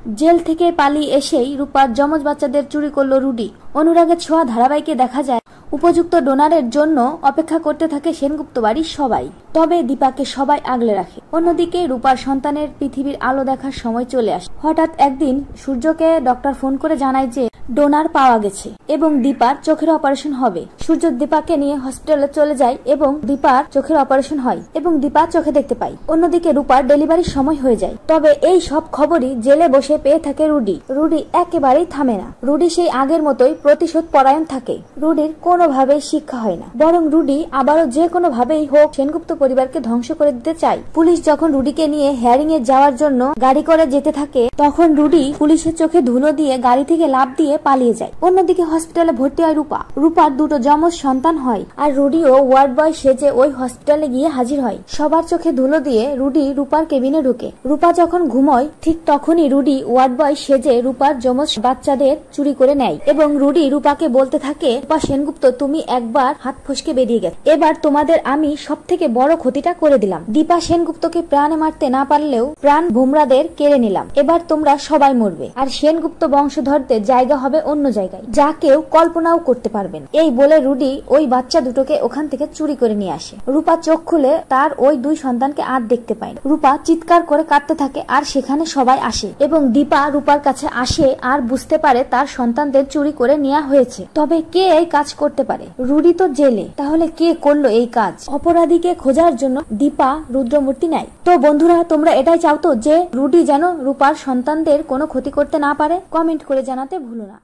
Jail থেকে পালিয়ে এসেই রূপার যমজ বাচ্চাদের চুরি করলো রুডি। অনুরাগের ছোঁয়া ধারাবাহিকে দেখা যায় উপযুক্ত ডোনারের জন্য অপেক্ষা করতে থাকে সেনগুপ্ত বাড়ির সবাই। তবে দীপাকে সবাই আগলে রাখে। অন্যদিকে রূপার সন্তানের পৃথিবীর আলো দেখার সময় চলে আসে। হঠাৎ একদিন সূর্যকে ডক্টর ফোন করে জানায় যে ডোনার পাওয়া গেছে এবং দীপার চোখের অপারেশন হবে। সূর্য দীপাকে নিয়ে হসপিটালে চলে যায় এবং দীপার চোখের অপারেশন হয় এবং দীপা চোখে দেখতে পায়। অন্যদিকে রূপার ডেলিভারির সময় হয়ে যায়। তবে এই সব খবরই জেলে বসে পেয়ে থাকে রুডি। রুডি একেবারেই থামে না। রুডি সেই আগের মতোই প্রতিশোধ পরায়ণ থাকে। রুডির কোনোভাবেই শিক্ষা হয় না, বরং রুডি আবারও যে কোনো ভাবেই হোক সেনগুপ্ত পরিবারকে ধ্বংস করে দিতে চায়। পুলিশ যখন রুডিকে নিয়ে হিয়ারিং এ যাওয়ার জন্য গাড়ি করে যেতে থাকে তখন রুডি পুলিশের চোখে ধুলো দিয়ে গাড়ি থেকে লাফ দিয়ে পালিয়ে যায়। অন্যদিকে হসপিটালে ভর্তি হয় রূপা। রূপার দুটো যমজ সন্তান হয় আর রুডিও ওয়ার্ড বয় সেজে ওই হসপিটালে গিয়ে হাজির হয়। সবার চোখে ধুলো দিয়ে রুডি রূপার কেবিনে ঢুকে। রূপা যখন ঘুমোয় ঠিক তখনই রুডি ওয়ার্ড বয় সেজে রূপার যমজ বাচ্চাদের চুরি করে নেয় এবং রুডি রূপাকে বলতে থাকে, রূপা সেনগুপ্ত তুমি একবার হাত ফসকে বেরিয়ে গেছে, এবার তোমাদের আমি সব থেকে বড় ক্ষতিটা করে দিলাম। দীপা সেনগুপ্তকে প্রাণে মারতে না পারলেও প্রাণ ভোমরাদের কেড়ে নিলাম। এবার তোমরা সবাই মরবে আর সেনগুপ্ত বংশধরদের জায়গা হবে অন্য জায়গায়, যা কেউ কল্পনাও করতে পারবেন। এই বলে রুডি ওই বাচ্চা দুটোকে ওখান থেকে চুরি করে নিয়ে আসে। রূপা চোখ খুলে তার ওই দুই সন্তানকে আর দেখতে পায় না। রূপা চিৎকার করে কাঁদতে থাকে আর সেখানে সবাই আসে এবং দীপা রূপার কাছে আসে আর বুঝতে পারে তার সন্তানদের চুরি করে নেওয়া হয়েছে। তবে কে এই কাজ করতে পারে? রুডি তো জেলে, তাহলে কে করলো এই কাজ? অপরাধীকে খোঁজার জন্য দীপা রুদ্রমূর্তি নেয়। তো বন্ধুরা, তোমরা এটাই চাও তো যে রুডি যেন রূপার সন্তানদের কোনো ক্ষতি করতে না পারে? কমেন্ট করে জানাতে ভুলো না।